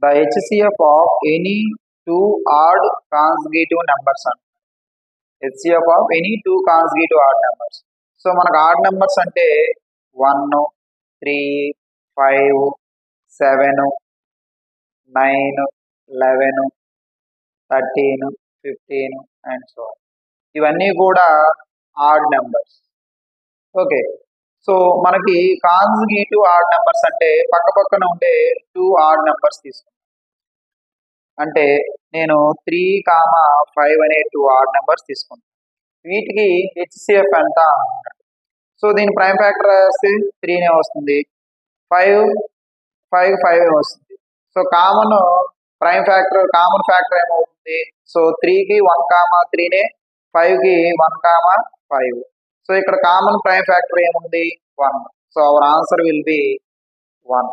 The HCF of any two odd consecutive numbers అంట. HCF of any two consecutive odd numbers. So మనకు odd numbers అంటే 1, 3, 5, 7, 9, 11, 13, 15 and so ఇవన్నీ కూడా odd numbers. Okay, so మనకి consecutive odd numbers అంటే పక్క పక్కన ఉండే టూ ఆడ్ నెంబర్స్ తీసుకుంటాం. అంటే నేను 3, 5 అనే టూ ఆడ్ నెంబర్స్ తీసుకుంటాను. వీటికి హెచ్సిఎఫ్ ఎంత అనుకుంటాను. సో దీని ప్రైమ్ ఫ్యాక్టర్ వేస్తే 3నే వస్తుంది, 5 వస్తుంది. సో కామన్ ఫ్యాక్టర్ ఏమవుతుంది, సో 3కి 1, 3నే, 5కి 1, 5. సో ఇక్కడ కామన్ ప్రైమ్ ఫ్యాక్టర్ ఏముంది, 1. So our answer will be 1.